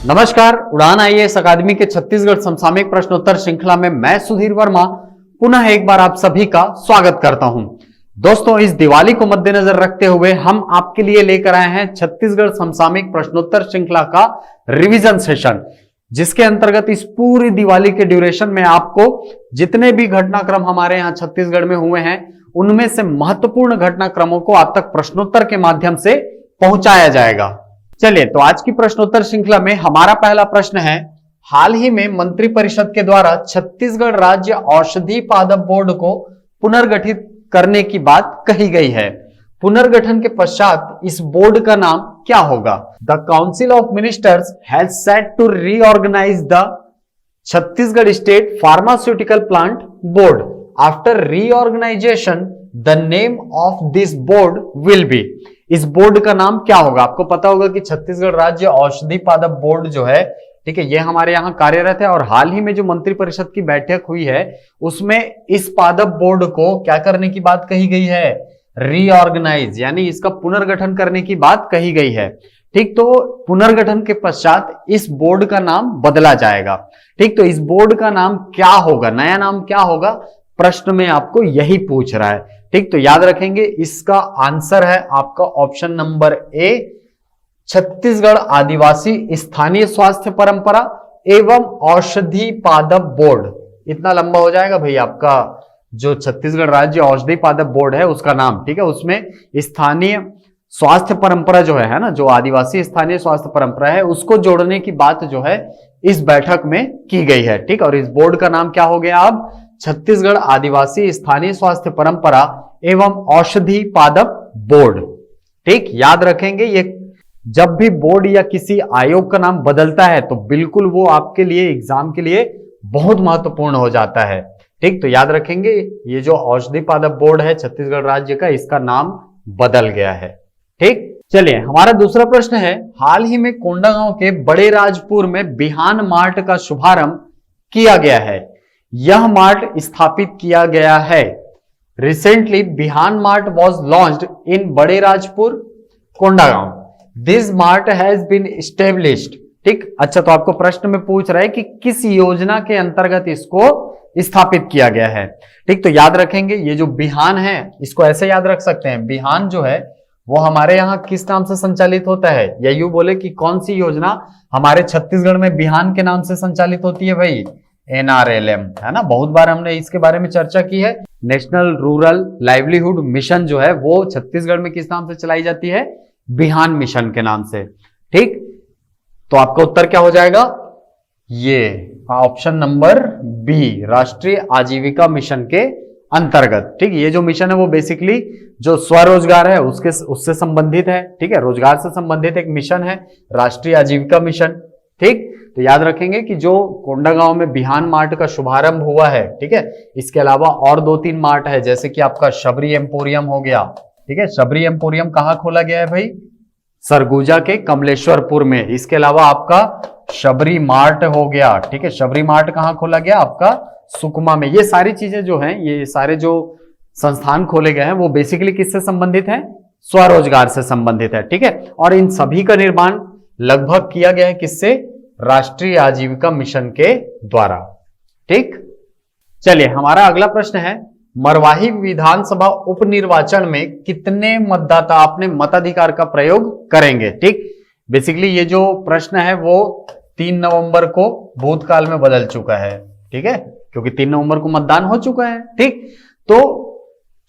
नमस्कार, उड़ान आईएएस अकादमी के छत्तीसगढ़ समसामयिक प्रश्नोत्तर श्रृंखला में मैं सुधीर वर्मा पुनः एक बार आप सभी का स्वागत करता हूं। दोस्तों, इस दिवाली को मद्देनजर रखते हुए हम आपके लिए लेकर आए हैं छत्तीसगढ़ समसामयिक प्रश्नोत्तर श्रृंखला का रिवीजन सेशन, जिसके अंतर्गत इस पूरी दिवाली के ड्यूरेशन में आपको जितने भी घटनाक्रम हमारे यहाँ छत्तीसगढ़ में हुए हैं उनमें से महत्वपूर्ण घटनाक्रमों को आप तक प्रश्नोत्तर के माध्यम से पहुंचाया जाएगा। चलिए, तो आज की प्रश्नोत्तर श्रृंखला में हमारा पहला प्रश्न है, हाल ही में मंत्रिपरिषद के द्वारा छत्तीसगढ़ राज्य औषधि पादप बोर्ड को पुनर्गठित करने की बात कही गई है। पुनर्गठन के पश्चात इस बोर्ड का नाम क्या होगा? The council of ministers has set to reorganise the Chhattisgarh state pharmaceutical plant board. After reorganisation the name of this board will be. इस बोर्ड का नाम क्या होगा? आपको पता होगा कि छत्तीसगढ़ राज्य औषधि पादप बोर्ड जो है, ठीक है, ये हमारे यहाँ कार्यरत है और हाल ही में जो मंत्रिपरिषद की बैठक हुई है उसमें इस पादप बोर्ड को क्या करने की बात कही गई है? रीऑर्गेनाइज, यानी इसका पुनर्गठन करने की बात कही गई है। ठीक, तो पुनर्गठन के पश्चात इस बोर्ड का नाम बदला जाएगा। ठीक, तो इस बोर्ड का नाम क्या होगा, नया नाम क्या होगा, प्रश्न में आपको यही पूछ रहा है। ठीक, तो याद रखेंगे इसका आंसर है आपका ऑप्शन नंबर ए, छत्तीसगढ़ आदिवासी स्थानीय स्वास्थ्य परंपरा एवं औषधि पादप बोर्ड। इतना लंबा हो जाएगा भाई आपका जो छत्तीसगढ़ राज्य औषधि पादप बोर्ड है उसका नाम। ठीक है, उसमें स्थानीय स्वास्थ्य परंपरा जो है ना, जो आदिवासी स्थानीय स्वास्थ्य परंपरा है उसको जोड़ने की बात जो है इस बैठक में की गई है। ठीक, और इस बोर्ड का नाम क्या हो गया अब? छत्तीसगढ़ आदिवासी स्थानीय स्वास्थ्य परंपरा एवं औषधि पादप बोर्ड। ठीक, याद रखेंगे ये जब भी बोर्ड या किसी आयोग का नाम बदलता है तो बिल्कुल वो आपके लिए एग्जाम के लिए बहुत महत्वपूर्ण हो जाता है। ठीक, तो याद रखेंगे ये जो औषधि पादप बोर्ड है छत्तीसगढ़ राज्य का, इसका नाम बदल गया है। ठीक, चलिए हमारा दूसरा प्रश्न है, हाल ही में कोंडागांव के बड़े राजपुर में बिहान मार्ट का शुभारंभ किया गया है। यह मार्ट स्थापित किया गया है। Recently Bihan mart was launched in Bade Rajpur Kondagaon. This mart has been established. ठीक, अच्छा, तो आपको प्रश्न में पूछ रहा है कि किस योजना के अंतर्गत इसको स्थापित किया गया है। ठीक, तो याद रखेंगे ये जो बिहान है इसको ऐसे याद रख सकते हैं, बिहान जो है वो हमारे यहाँ किस नाम से संचालित होता है, या यूं बोले कि कौन सी योजना हमारे छत्तीसगढ़ में बिहान के नाम से संचालित होती है भाई? NRLM, है ना। बहुत बार हमने इसके बारे में चर्चा की है। नेशनल रूरल लाइवलीहुड मिशन जो है वो छत्तीसगढ़ में किस नाम से चलाई जाती है? बिहान मिशन के नाम से। ठीक, तो आपका उत्तर क्या हो जाएगा? ये ऑप्शन नंबर बी, राष्ट्रीय आजीविका मिशन के अंतर्गत। ठीक, ये जो मिशन है वो बेसिकली जो स्वरोजगार है उससे संबंधित है। ठीक है, रोजगार से संबंधित एक मिशन है, राष्ट्रीय आजीविका मिशन। ठीक, तो याद रखेंगे कि जो कोंडागांव में बिहान मार्ट का शुभारंभ हुआ है, ठीक है, इसके अलावा और 2-3 मार्ट है, जैसे कि आपका शबरी एम्पोरियम हो गया। ठीक है, शबरी एम्पोरियम कहाँ खोला गया है भाई? सरगुजा के कमलेश्वरपुर में। इसके अलावा आपका शबरी मार्ट हो गया। ठीक है, शबरी मार्ट कहाँ खोला गया? आपका सुकमा में। ये सारी चीजें जो हैं, ये सारे जो संस्थान खोले गए हैं वो बेसिकली किससे संबंधित है? स्वरोजगार से संबंधित है। ठीक है, और इन सभी का निर्माण लगभग किया गया है किससे? राष्ट्रीय आजीविका मिशन के द्वारा। ठीक, चलिए हमारा अगला प्रश्न है, मरवाही विधानसभा उपनिर्वाचन में कितने मतदाता अपने मताधिकार का प्रयोग करेंगे? ठीक, बेसिकली ये जो प्रश्न है वो 3 नवंबर को भूतकाल में बदल चुका है। ठीक है, क्योंकि 3 नवंबर को मतदान हो चुका है। ठीक, तो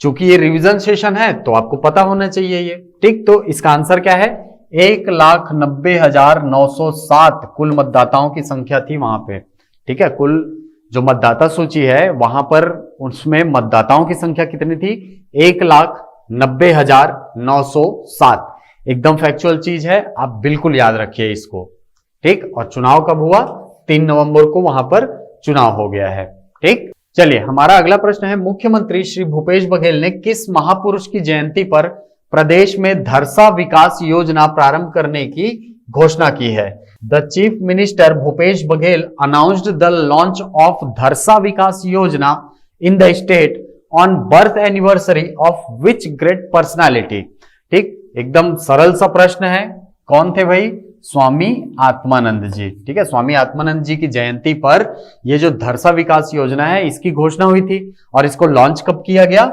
चूंकि ये रिवीजन सेशन है तो आपको पता होना चाहिए ये। ठीक, तो इसका आंसर क्या है? 1,90,907 कुल मतदाताओं की संख्या थी वहां पे। ठीक है, कुल जो मतदाता सूची है वहां पर उसमें मतदाताओं की संख्या कितनी थी? 1,90,907। एकदम फैक्चुअल चीज है, आप बिल्कुल याद रखिए इसको। ठीक, और चुनाव कब हुआ? 3 नवंबर को वहां पर चुनाव हो गया है। ठीक, चलिए हमारा अगला प्रश्न है, मुख्यमंत्री श्री भूपेश बघेल ने किस महापुरुष की जयंती पर प्रदेश में धरसा विकास योजना प्रारंभ करने की घोषणा की है? The chief minister Bhupesh Baghel announced the launch of Dharsa Vikas Yojana in the state on birth anniversary of which great personality? ठीक, एकदम सरल सा प्रश्न है, कौन थे भाई? स्वामी आत्मानंद जी। ठीक है, स्वामी आत्मानंद जी की जयंती पर ये जो धरसा विकास योजना है इसकी घोषणा हुई थी और इसको लॉन्च कब किया गया?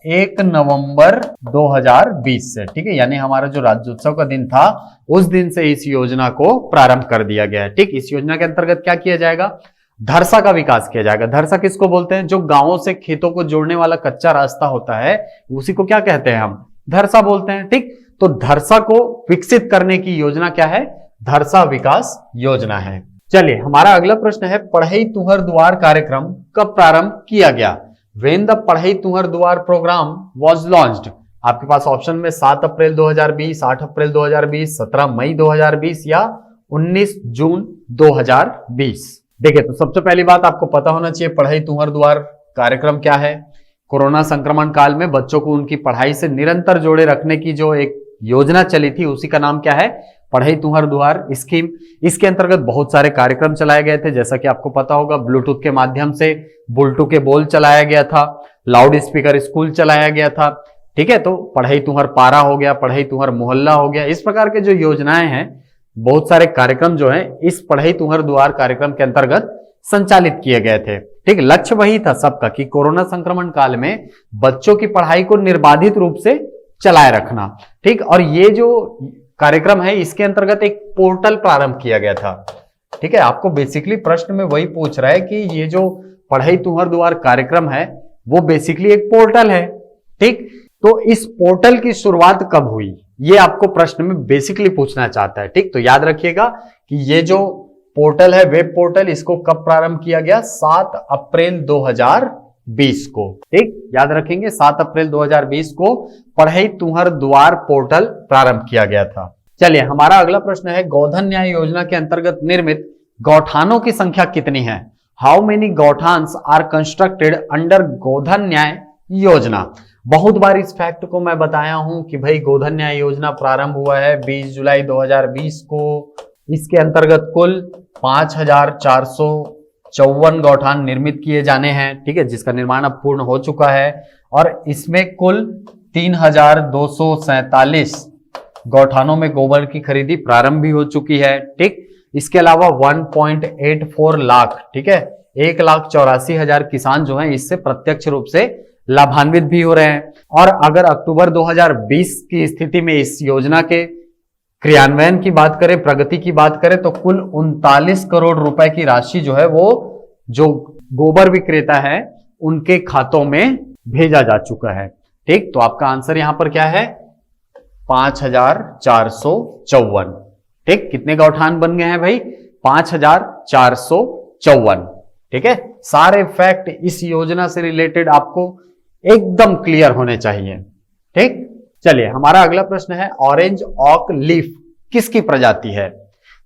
1 नवंबर 2020 से। ठीक है, यानी हमारा जो राज्योत्सव का दिन था उस दिन से इस योजना को प्रारंभ कर दिया गया है। ठीक, इस योजना के अंतर्गत क्या किया जाएगा? धरसा का विकास किया जाएगा। धरसा किसको बोलते हैं? जो गांवों से खेतों को जोड़ने वाला कच्चा रास्ता होता है उसी को क्या कहते हैं? हम धरसा बोलते हैं। ठीक, तो धरसा को विकसित करने की योजना क्या है? धरसा विकास योजना है। चलिए, हमारा अगला प्रश्न है, पढ़ई तुहर दुआर कार्यक्रम कब प्रारंभ किया गया? When the पढ़ई तुहर दुआर प्रोग्राम was launched? आपके पास ऑप्शन में 7 अप्रैल 2020, 8 अप्रैल 2020, 17 मई 2020 या 19 जून 2020। देखिए, तो सबसे पहली बात आपको पता होना चाहिए पढ़ई तुहर दुआर कार्यक्रम क्या है। कोरोना संक्रमण काल में बच्चों को उनकी पढ़ाई से निरंतर जोड़े रखने की जो एक योजना चली थी उसी का नाम क्या है? पढ़ई तुहर दुआर स्कीम। इसके अंतर्गत बहुत सारे कार्यक्रम चलाए गए थे, जैसा कि आपको पता होगा ब्लूटूथ के माध्यम से बुलटू के बोल चलाया गया था, लाउड स्पीकर स्कूल चलाया गया था। ठीक है, तो पढ़ई तुहर पारा हो गया, पढ़ई तुहर मोहल्ला हो गया, इस प्रकार के जो योजनाएं हैं, बहुत सारे कार्यक्रम जो है इस पढ़ई तुहर दुआर कार्यक्रम के अंतर्गत संचालित किए गए थे। ठीक, लक्ष्य वही था सबका कि कोरोना संक्रमण काल में बच्चों की पढ़ाई को निर्बाधित रूप से चलाए रखना। ठीक, और ये जो कार्यक्रम है इसके अंतर्गत एक पोर्टल प्रारंभ किया गया था। ठीक है, आपको बेसिकली प्रश्न में वही पूछ रहा है कि ये जो पढ़ई तुहर दुआर कार्यक्रम है वो बेसिकली एक पोर्टल है। ठीक, तो इस पोर्टल की शुरुआत कब हुई ये आपको प्रश्न में बेसिकली पूछना चाहता है। ठीक, तो याद रखिएगा कि ये जो पोर्टल है, वेब पोर्टल, इसको कब प्रारंभ किया गया? 7 अप्रैल 2020 को। ठीक, याद रखेंगे 7 अप्रैल 2020 को पढ़ई तुहर दुआर पोर्टल प्रारंभ किया गया था। चलिए, हमारा अगला प्रश्न है, गोधन न्याय योजना के अंतर्गत निर्मित गौठानों की संख्या कितनी है? How many gauthans are constructed under Godhan Nyay Yojana? बहुत बार इस फैक्ट को मैं बताया हूं कि भाई गोधन न्याय योजना प्रारंभ हुआ है 20 जुलाई 2020 को। इसके अंतर्गत कुल 5454 गौठान निर्मित किए जाने हैं। ठीक है, जिसका निर्माण अब पूर्ण हो चुका है और इसमें कुल 3247 गौठानों में गोबर की खरीदी प्रारंभ भी हो चुकी है। ठीक, इसके अलावा 1.84 लाख, ठीक है, 1,84,000 किसान जो हैं इससे प्रत्यक्ष रूप से लाभान्वित भी हो रहे हैं। और अगर अक्टूबर 2020 की स्थिति में इस योजना के क्रियान्वयन की बात करें, प्रगति की बात करें, तो कुल 39 करोड़ रुपए की राशि जो है वो जो गोबर विक्रेता है उनके खातों में भेजा जा चुका है। ठीक, तो आपका आंसर यहां पर क्या है? 5454। ठीक, कितने गौठान बन गए हैं भाई? 5454। ठीक है, सारे फैक्ट इस योजना से रिलेटेड आपको एकदम क्लियर होने चाहिए। ठीक, चलिए, हमारा अगला प्रश्न है, ऑरेंज ओक लीफ किसकी प्रजाति है?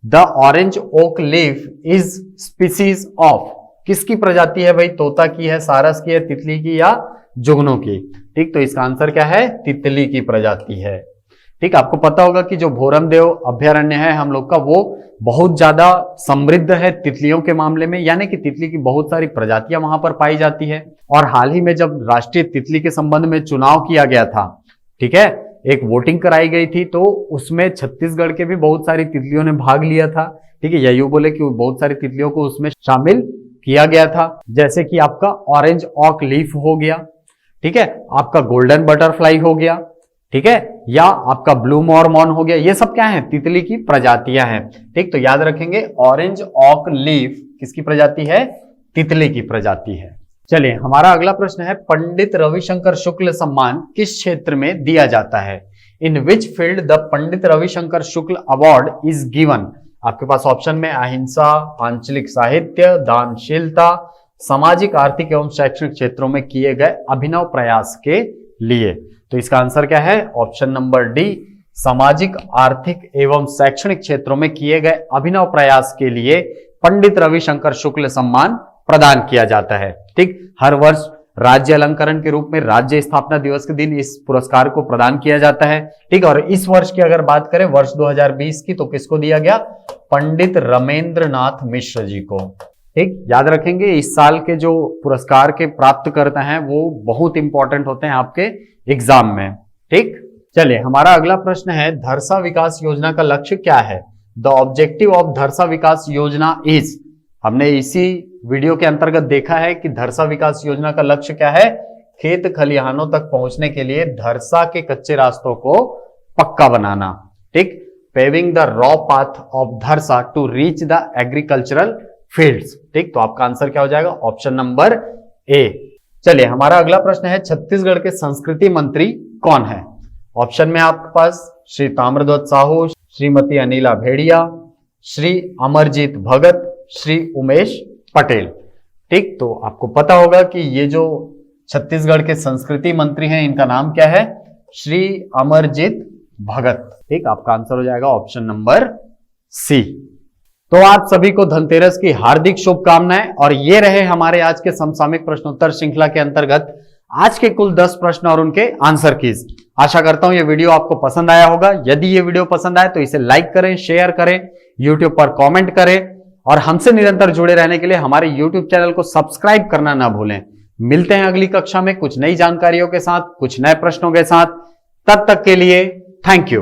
The orange oak leaf is species of, किसकी प्रजाति है भाई? तोता की है, सारस की है, तितली की या जुगनू की? ठीक, तो इसका आंसर क्या है? तितली की प्रजाति है। ठीक, आपको पता होगा कि जो भोरमदेव अभयारण्य है हम लोग का वो बहुत ज्यादा समृद्ध है तितलियों के मामले में, यानी कि तितली की बहुत सारी प्रजातियां वहां पर पाई जाती है। और हाल ही में जब राष्ट्रीय तितली के संबंध में चुनाव किया गया था, ठीक है, एक वोटिंग कराई गई थी, तो उसमें छत्तीसगढ़ के भी बहुत सारी तितलियों ने भाग लिया था। ठीक है, यही बोले कि बहुत सारी तितलियों को उसमें शामिल किया गया था, जैसे कि आपका ऑरेंज ऑक लीफ हो गया, ठीक है, आपका गोल्डन बटरफ्लाई हो गया, ठीक है, या आपका ब्लू मॉर्मॉन हो गया। ये सब क्या है? तितली की प्रजातियां हैं। ठीक, तो याद रखेंगे ऑरेंज ऑक लीफ किसकी प्रजाति है? तितली की प्रजाति है। चलिए, हमारा अगला प्रश्न है, पंडित रविशंकर शुक्ल सम्मान किस क्षेत्र में दिया जाता है? In which field the Pandit Ravishankar Shukla award is given? आपके पास ऑप्शन में अहिंसा, आंचलिक साहित्य, दानशीलता, सामाजिक, आर्थिक एवं शैक्षणिक क्षेत्रों में किए गए अभिनव प्रयास के लिए। तो इसका आंसर क्या है? ऑप्शन नंबर डी, सामाजिक, आर्थिक एवं शैक्षणिक क्षेत्रों में किए गए अभिनव प्रयास के लिए पंडित रविशंकर शुक्ल सम्मान प्रदान किया जाता है। ठीक, हर वर्ष राज्य अलंकरण के रूप में राज्य स्थापना दिवस के दिन इस पुरस्कार को प्रदान किया जाता है। ठीक, और इस वर्ष की अगर बात करें, वर्ष 2020 की, तो किसको दिया गया? पंडित रमेंद्र नाथ मिश्र जी को। ठीक, याद रखेंगे इस साल के जो पुरस्कार के प्राप्तकर्ता हैं वो बहुत इंपॉर्टेंट होते हैं आपके एग्जाम में। ठीक, चलिए, हमारा अगला प्रश्न है, धरसा विकास योजना का लक्ष्य क्या है? The objective of Dharsa Vikas योजना इज। हमने इसी वीडियो के अंतर्गत देखा है कि धरसा विकास योजना का लक्ष्य क्या है, खेत खलिहानों तक पहुंचने के लिए धरसा के कच्चे रास्तों को पक्का बनाना। ठीक, paving the raw path of Dharsa to reach the agricultural fields. ठीक, तो आपका आंसर क्या हो जाएगा, ऑप्शन नंबर ए। चलिए हमारा अगला प्रश्न है, छत्तीसगढ़ के संस्कृति मंत्री कौन है? ऑप्शन में आपके पास श्री ताम्रध्वज साहू, श्रीमती अनिला भेड़िया, श्री अमरजीत भगत, श्री उमेश पटेल। ठीक, तो आपको पता होगा कि ये जो छत्तीसगढ़ के संस्कृति मंत्री हैं इनका नाम क्या है, श्री अमरजीत भगत। ठीक, आपका आंसर हो जाएगा ऑप्शन नंबर सी। तो आप सभी को धनतेरस की हार्दिक शुभकामनाएं। और ये रहे हमारे आज के समसामयिक प्रश्नोत्तर श्रृंखला के अंतर्गत आज के कुल 10 प्रश्न और उनके आंसर कीज। आशा करता हूं ये वीडियो आपको पसंद आया होगा। यदि ये वीडियो पसंद आए तो इसे लाइक करें, शेयर करें, यूट्यूब पर कमेंट करें और हमसे निरंतर जुड़े रहने के लिए हमारे यूट्यूब चैनल को सब्सक्राइब करना ना भूलें। मिलते हैं अगली कक्षा में कुछ नई जानकारियों के साथ, कुछ नए प्रश्नों के साथ। तब तक के लिए थैंक यू।